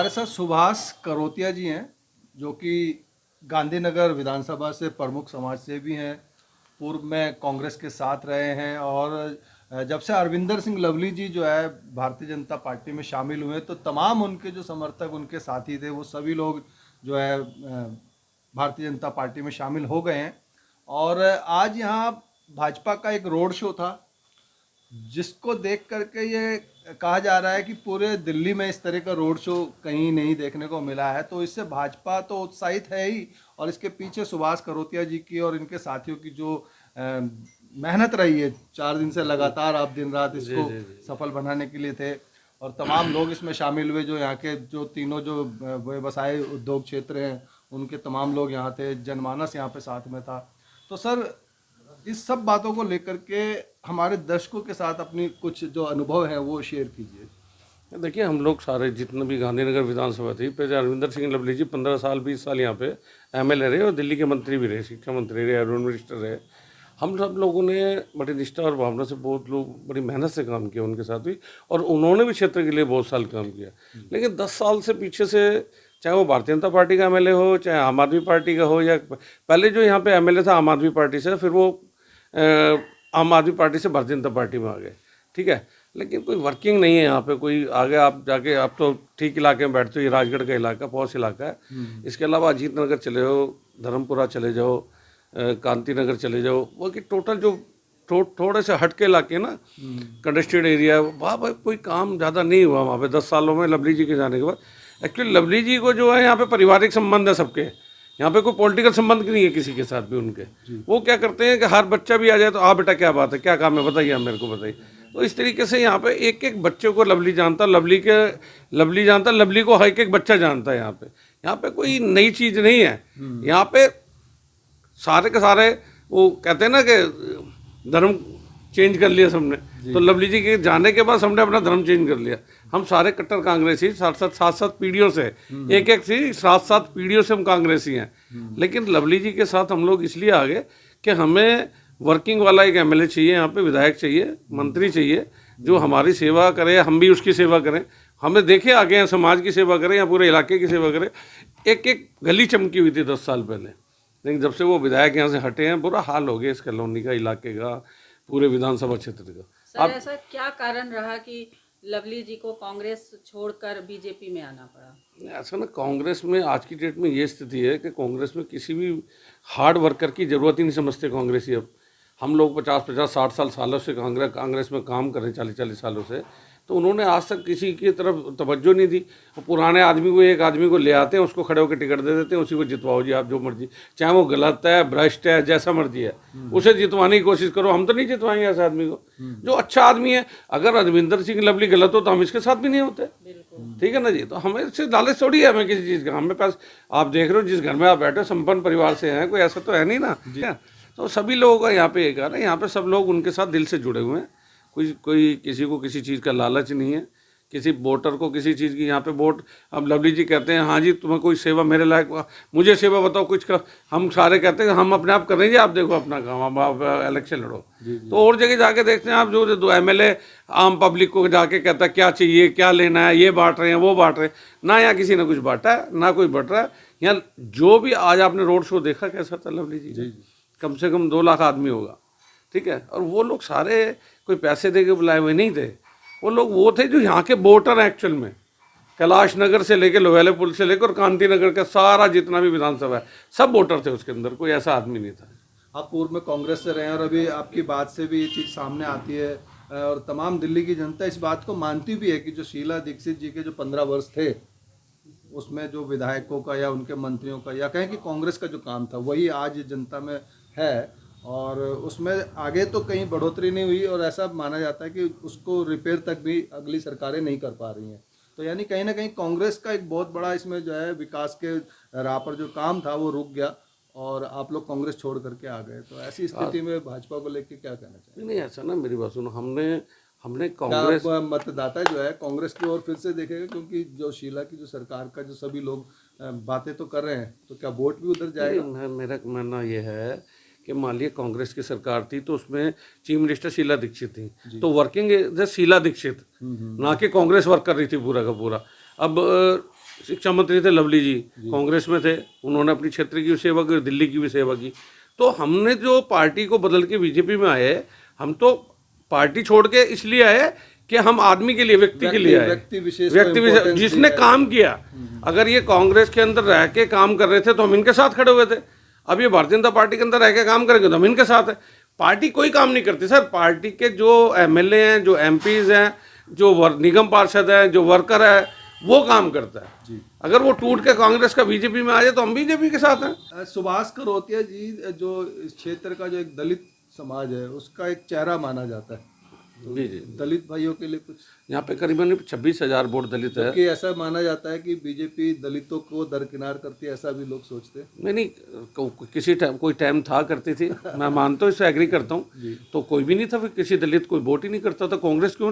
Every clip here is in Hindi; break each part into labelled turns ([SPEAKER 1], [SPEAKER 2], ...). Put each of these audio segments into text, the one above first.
[SPEAKER 1] हमारे साथ सुभाष करोतिया जी हैं, जो कि गांधीनगर विधानसभा से प्रमुख समाज सेवी हैं। पूर्व में कांग्रेस के साथ रहे हैं और जब से अरविंदर सिंह लवली जी जो है भारतीय जनता पार्टी में शामिल हुए तो तमाम उनके जो समर्थक, उनके साथी थे, वो सभी लोग जो है भारतीय जनता पार्टी में शामिल हो गए हैं। और आज यहाँ भाजपा का एक रोड शो था, जिसको देख करके ये कहा जा रहा है कि पूरे दिल्ली में इस तरह का रोड शो कहीं नहीं देखने को मिला है। तो इससे भाजपा तो उत्साहित है ही, और इसके पीछे सुभाष करोतिया जी की और इनके साथियों की जो मेहनत रही है, 4 दिन से लगातार आप दिन रात इसको सफल बनाने के लिए थे। और तमाम लोग इसमें शामिल हुए, जो यहाँ के जो तीनों जो व्यवसाय उद्योग क्षेत्र हैं उनके तमाम लोग यहाँ थे, जनमानस यहाँ पे साथ में था। तो सर, इस सब बातों को लेकर के हमारे दर्शकों के साथ अपनी कुछ जो अनुभव है वो शेयर कीजिए।
[SPEAKER 2] देखिए, हम लोग सारे जितने भी गांधीनगर विधानसभा थी, पहले अरविंदर सिंह लवली जी 15 साल 20 साल यहाँ पे एमएलए रहे और दिल्ली के मंत्री भी रहे, शिक्षा मंत्री रहे, अर्बन मिनिस्टर रहे। हम सब लोगों ने बड़ी निष्ठा और भावना से, बहुत लोग बड़ी मेहनत से काम किया उनके साथ भी, और उन्होंने भी क्षेत्र के लिए बहुत साल काम किया। लेकिन 10 साल से पीछे से, चाहे वो भारतीय जनता पार्टी का एमएलए हो, चाहे आम आदमी पार्टी का हो, या पहले जो यहाँ पे एमएलए था आम आदमी पार्टी से, फिर वो आम आदमी पार्टी से भारतीय जनता पार्टी में आ गए, ठीक है। लेकिन कोई वर्किंग नहीं है यहाँ पे, कोई आगे आप जाके, आप तो ठीक इलाके में बैठते हो, ये राजगढ़ का इलाका पॉश इलाका है। इसके अलावा अजीत नगर चले जाओ, धर्मपुरा चले जाओ, कांति नगर चले जाओ, वो कि टोटल जो थोड़े से हट के इलाके ना, कंडस्टेड एरिया, वहाँ पर कोई काम ज़्यादा नहीं हुआ वहाँ पे 10 सालों में लवली जी के जाने के बाद। एक्चुअली लवली जी को जो है यहाँ पे पारिवारिक संबंध है सबके, यहाँ पे कोई पॉलिटिकल संबंध नहीं है किसी के साथ भी उनके। वो क्या करते हैं कि हर बच्चा भी आ जाए तो आ बेटा क्या बात है, क्या काम है, बताइए, आप मेरे को बताइए। तो इस तरीके से यहाँ पे एक एक बच्चे को लवली जानता, लवली जानता, लवली को हर एक बच्चा जानता है। यहाँ पे कोई नई चीज़ नहीं है। यहाँ पे सारे के सारे, वो कहते हैं ना कि धर्म चेंज कर लिया सबने, तो लवली जी के जाने के बाद सबने अपना धर्म चेंज कर लिया। हम सारे कट्टर कांग्रेसी, सात पीढ़ियों से, एक थी 7 पीढ़ियों से हम कांग्रेसी हैं। लेकिन लवली जी के साथ हम लोग इसलिए आ गए कि हमें वर्किंग वाला एक एमएलए चाहिए, यहाँ पे विधायक चाहिए, मंत्री चाहिए, जो हमारी सेवा करे, हम भी उसकी सेवा करें। हमें देखे आगे हैं, समाज की सेवा करें या पूरे इलाके की सेवा करें। एक एक गली चमकी हुई थी 10 साल पहले, लेकिन जब से वो विधायक यहाँ से हटे हैं, बुरा हाल हो गया इस कॉलोनी का, इलाके का, पूरे विधानसभा क्षेत्र का।
[SPEAKER 3] सर, ऐसा क्या कारण रहा कि लवली जी को कांग्रेस छोड़कर बीजेपी में आना पड़ा?
[SPEAKER 2] ऐसा ना, कांग्रेस में आज की डेट में ये स्थिति है कि कांग्रेस में किसी भी हार्ड वर्कर की ज़रूरत ही नहीं समझते कांग्रेसी। अब हम लोग 50-50 60 सालों से कांग्रेस में काम कर रहे हैं, 40-40 सालों से, तो उन्होंने आज तक किसी की तरफ तवज्जो नहीं दी। पुराने आदमी को, एक आदमी को ले आते हैं, उसको खड़े होकर टिकट दे देते हैं, उसी को जितवाओ जी, आप जो मर्जी, चाहे वो गलत है, भ्रष्ट है, जैसा मर्जी है, उसे जितवाने की कोशिश करो। हम तो नहीं जितवाएंगे ऐसे आदमी को जो अच्छा आदमी है। अगर अरविंदर सिंह लवली गलत हो तो हम इसके साथ भी नहीं होते, ठीक है ना जी। तो हमें इससे लालच थोड़ी है हमें किसी चीज़ का। हमें पास, आप देख रहे हो जिस घर में आप बैठे, संपन्न परिवार से हैं, कोई ऐसा तो है नहीं ना। तो सभी लोगों का यहाँ पे एक है, यहाँ पे सब लोग उनके साथ दिल से जुड़े हुए हैं। कोई किसी को किसी चीज़ का लालच नहीं है, किसी वोटर को किसी चीज़ की। यहाँ पे वोट, अब लवली जी कहते हैं हाँ जी तुम्हें कोई सेवा मेरे लायक, मुझे सेवा बताओ कुछ का, हम सारे कहते हैं हम अपने आप कर रहे हैं, आप देखो अपना काम, आप इलेक्शन लड़ो। तो और जगह जाके देखते हैं आप, जो दो एमएलए आम पब्लिक को जाके कहता है क्या चाहिए, क्या लेना है, ये बांट रहे हैं, वो बांट रहे हैं ना। यहाँ किसी ने कुछ बांटा है ना, कोई बट रहा है। यहाँ जो भी आज आपने रोड शो देखा कैसा था लवली जी, कम से कम 2 लाख आदमी होगा, ठीक है। और वो लोग सारे कोई पैसे दे के बुलाए हुए नहीं थे, वो लोग वो थे जो यहाँ के वोटर एक्चुअल में, कैलाश नगर से लेकर लोहेले पुल से लेकर कांति नगर का सारा जितना भी विधानसभा है, सब वोटर थे उसके अंदर, कोई ऐसा आदमी नहीं था।
[SPEAKER 1] आप पूर्व में कांग्रेस से रहे हैं और अभी आपकी बात से भी ये चीज़ सामने आती है, और तमाम दिल्ली की जनता इस बात को मानती भी है कि जो शीला दीक्षित जी के जो 15 वर्ष थे, उसमें जो विधायकों का या उनके मंत्रियों का या कहें कि कांग्रेस का जो काम था, वही आज जनता में है। और उसमें आगे तो कहीं बढ़ोतरी नहीं हुई, और ऐसा माना जाता है कि उसको रिपेयर तक भी अगली सरकारें नहीं कर पा रही हैं। तो यानी कहीं ना कहीं कांग्रेस का एक बहुत बड़ा इसमें जो है विकास के राह पर जो काम था वो रुक गया, और आप लोग कांग्रेस छोड़ करके आ गए। तो ऐसी स्थिति में भाजपा को लेकर क्या कहना चाहिए?
[SPEAKER 2] नहीं, ऐसा ना, मेरी बात सुनो, हमने कांग्रेस,
[SPEAKER 1] मतदाता जो है कांग्रेस की ओर फिर से देखेगा, क्योंकि जो शीला की जो सरकार का जो सभी लोग बातें तो कर रहे हैं, तो क्या वोट भी उधर जाएगा?
[SPEAKER 2] मेरा मानना यह है कि मान लिया कांग्रेस की सरकार थी तो उसमें चीफ मिनिस्टर शीला दीक्षित थी, तो वर्किंग एज शीला दीक्षित, ना कि कांग्रेस वर्क कर रही थी पूरा का पूरा। अब शिक्षा मंत्री थे लवली जी, कांग्रेस में थे, उन्होंने अपनी क्षेत्र की भी सेवा की और दिल्ली की भी सेवा की। तो हमने जो पार्टी को बदल के बीजेपी में आए, हम तो पार्टी छोड़ के इसलिए आए कि हम आदमी के लिए, व्यक्ति के लिए आए,
[SPEAKER 1] व्यक्ति विशेष को
[SPEAKER 2] व्यक्ति विशेष
[SPEAKER 1] importance
[SPEAKER 2] जिसने
[SPEAKER 1] दिया है।
[SPEAKER 2] काम किया। अगर ये कांग्रेस के अंदर रह के काम कर रहे थे तो हम इनके साथ खड़े हुए थे। अब ये भारतीय जनता पार्टी के अंदर रह के काम करेंगे तो हम इनके साथ है। पार्टी कोई काम नहीं करती सर। पार्टी के जो एमएलए हैं, जो एमपीज हैं, जो निगम पार्षद हैं, जो वर्कर है, वो काम करता है
[SPEAKER 1] जी।
[SPEAKER 2] अगर वो टूट के कांग्रेस का बीजेपी में आ जाए तो हम बीजेपी के साथ हैं।
[SPEAKER 1] सुभाष करोतिया जी जो इस क्षेत्र का जो एक दलित समाज है उसका एक चेहरा माना जाता है,
[SPEAKER 2] जी जी।
[SPEAKER 1] दलित भाइयों के लिए कुछ,
[SPEAKER 2] यहाँ पे करीबन 26,000 वोट दलित है।
[SPEAKER 1] कि ऐसा माना जाता है कि बीजेपी दलितों को दरकिनार करती है, ऐसा भी लोग सोचते हैं।
[SPEAKER 2] नहीं, किसी टाइम कोई टाइम था करती थी, मैं मानता हूँ, इससे एग्री करता हूँ। तो कोई भी नहीं था, फिर किसी दलित कोई वोट ही नहीं करता था। कांग्रेस क्यों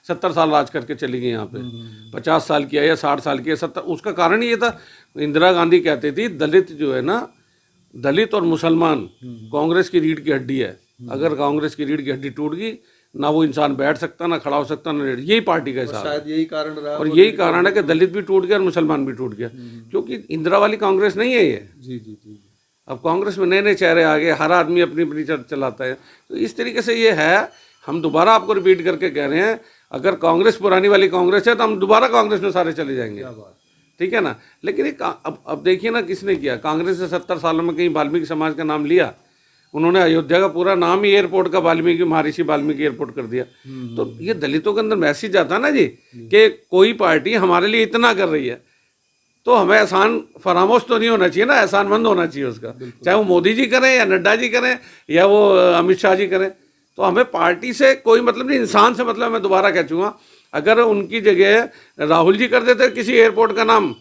[SPEAKER 2] 70 साल राज करके चली गई यहाँ पे, 50 साल किया या 60 साल किया, 70। उसका कारण ये था, इंदिरा गांधी कहती थी दलित जो है ना, दलित और मुसलमान कांग्रेस की रीढ़ की हड्डी है। अगर कांग्रेस की रीढ़ की हड्डी टूट गई, ना वो इंसान बैठ सकता, ना खड़ा हो सकता, ना यही पार्टी का हिसाब है।
[SPEAKER 1] शायद यही कारण रहा।
[SPEAKER 2] और यही कारण है कि दलित भी टूट गया और मुसलमान भी टूट गया, क्योंकि इंदिरा वाली कांग्रेस नहीं है ये।
[SPEAKER 1] जी जी जी।
[SPEAKER 2] अब कांग्रेस में नए नए चेहरे आ गए, हर आदमी अपनी अपनी चलाता है। तो इस तरीके से ये है। हम दोबारा आपको रिपीट करके कह रहे हैं, अगर कांग्रेस पुरानी वाली कांग्रेस है तो हम दोबारा कांग्रेस में सारे चले जाएंगे।
[SPEAKER 1] क्या बात।
[SPEAKER 2] ठीक है ना। लेकिन एक अब देखिए ना, किसने किया कांग्रेस ने 70 सालों में कहीं वाल्मीकि समाज का नाम लिया? उन्होंने अयोध्या का पूरा नाम ही एयरपोर्ट का वाल्मीकि, महर्षि वाल्मीकि एयरपोर्ट कर दिया। तो ये दलितों के अंदर मैसेज आता है ना जी, कि कोई पार्टी हमारे लिए इतना कर रही है तो हमें एहसान फरामोश तो नहीं होना चाहिए ना, एहसानमंद होना चाहिए उसका। चाहे वो मोदी जी करें या नड्डा जी करें या वो अमित शाह जी करें। तो हमें पार्टी से कोई मतलब नहीं, इंसान से मतलब। मैं दोबारा कह चूँगा, अगर उनकी जगह राहुल जी कर देते किसी एयरपोर्ट का नाम,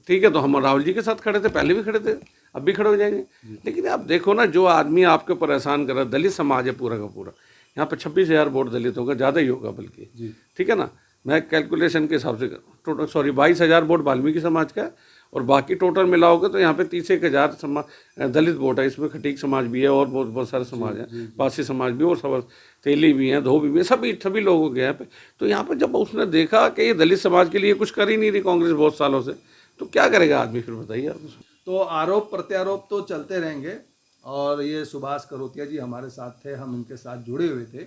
[SPEAKER 2] ठीक है, तो हम राहुल जी के साथ खड़े थे, पहले भी खड़े थे, अब भी खड़े हो जाएंगे। लेकिन आप देखो ना, जो आदमी आपके ऊपर एहसान कर रहा है, दलित समाज है पूरा का पूरा। यहाँ पे 26,000 वोट दलित होगा, ज़्यादा ही होगा बल्कि। ठीक है ना। मैं कैलकुलेशन के हिसाब से टोटल 22,000 वोट वाल्मीकि समाज का है, और बाकी टोटल मिलाओगे तो यहाँ पे 31,000 दलित वोट है। इसमें खटीक समाज भी है और बहुत सारे समाज हैं, पासी समाज भी और सब, तेली भी हैं, धोबी भी हैं, सभी लोगों के यहाँ पे। तो यहाँ पे जब उसने देखा कि ये दलित समाज के लिए कुछ कर ही नहीं रही कांग्रेस बहुत सालों से, तो क्या करेगा आदमी फिर, बताइए आप।
[SPEAKER 1] तो आरोप प्रत्यारोप तो चलते रहेंगे, और ये सुभाष करोतिया जी हमारे साथ थे, हम इनके साथ जुड़े हुए थे।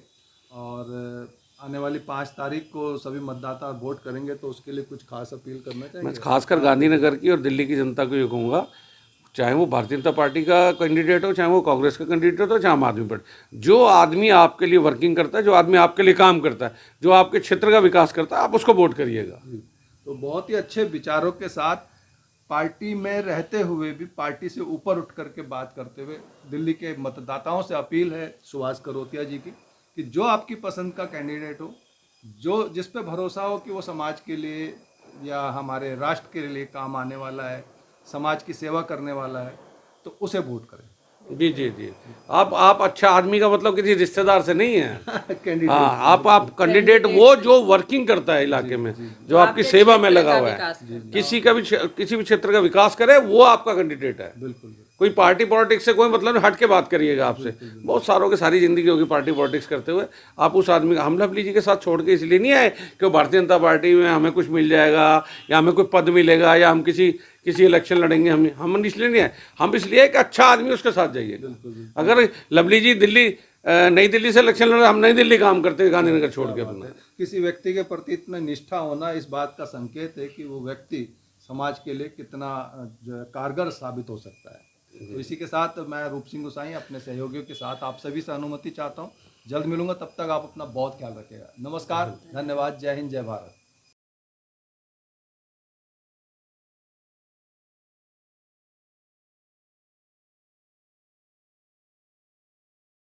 [SPEAKER 1] और आने वाली 5 तारीख को सभी मतदाता वोट करेंगे, तो उसके लिए कुछ खास अपील करना
[SPEAKER 2] मैं
[SPEAKER 1] चाहेंगे?
[SPEAKER 2] खासकर गांधीनगर की और दिल्ली की जनता को ये कहूँगा, चाहे वो भारतीय जनता पार्टी का कैंडिडेट हो, चाहे वो कांग्रेस का कैंडिडेट हो, चाहे आम आदमी पार्टी, जो आदमी आपके लिए वर्किंग करता है, जो आदमी आपके लिए काम करता है, जो आपके क्षेत्र का विकास करता है, आप उसको वोट करिएगा।
[SPEAKER 1] तो बहुत ही अच्छे विचारों के साथ, पार्टी में रहते हुए भी पार्टी से ऊपर उठ करके बात करते हुए, दिल्ली के मतदाताओं से अपील है सुभाष करोतिया जी की, कि जो आपकी पसंद का कैंडिडेट हो, जो जिस पे भरोसा हो कि वो समाज के लिए या हमारे राष्ट्र के लिए काम आने वाला है, समाज की सेवा करने वाला है, तो उसे वोट करें।
[SPEAKER 2] जी जी जी। आप अच्छा आदमी का मतलब किसी रिश्तेदार से नहीं है।
[SPEAKER 1] कैंडिडेट।
[SPEAKER 2] हाँ, आप कैंडिडेट वो जो वर्किंग करता है इलाके में, जो आपकी सेवा में लगा हुआ है, किसी भी क्षेत्र का विकास करे, वो आपका कैंडिडेट है।
[SPEAKER 1] बिल्कुल।
[SPEAKER 2] कोई पार्टी पॉलिटिक्स से कोई मतलब नहीं, हट के बात करिएगा आपसे। बहुत सारों की सारी जिंदगी होगी पार्टी पॉलिटिक्स करते हुए। आप उस आदमी का, हम लवली जी के साथ छोड़ के इसलिए नहीं आए कि भारतीय जनता पार्टी में हमें कुछ मिल जाएगा या हमें कोई पद मिलेगा या हम किसी इलेक्शन लड़ेंगे। हम इसलिए नहीं आए, हम इसलिए एक अच्छा आदमी उसके साथ जाइएगा। अगर लवली जी नई दिल्ली से इलेक्शन लड़े, हम नई दिल्ली काम करते गांधीनगर छोड़ के अपना।
[SPEAKER 1] किसी व्यक्ति के प्रति इतना निष्ठा होना इस बात का संकेत है कि वो व्यक्ति समाज के लिए कितना कारगर साबित हो सकता है। तो इसी के साथ मैं रूप सिंह गोसाई अपने सहयोगियों के साथ आप सभी से अनुमति चाहता हूँ। जल्द मिलूंगा, तब तक आप अपना बहुत ख्याल रखिएगा। नमस्कार, धन्यवाद, जय हिंद, जय भारत।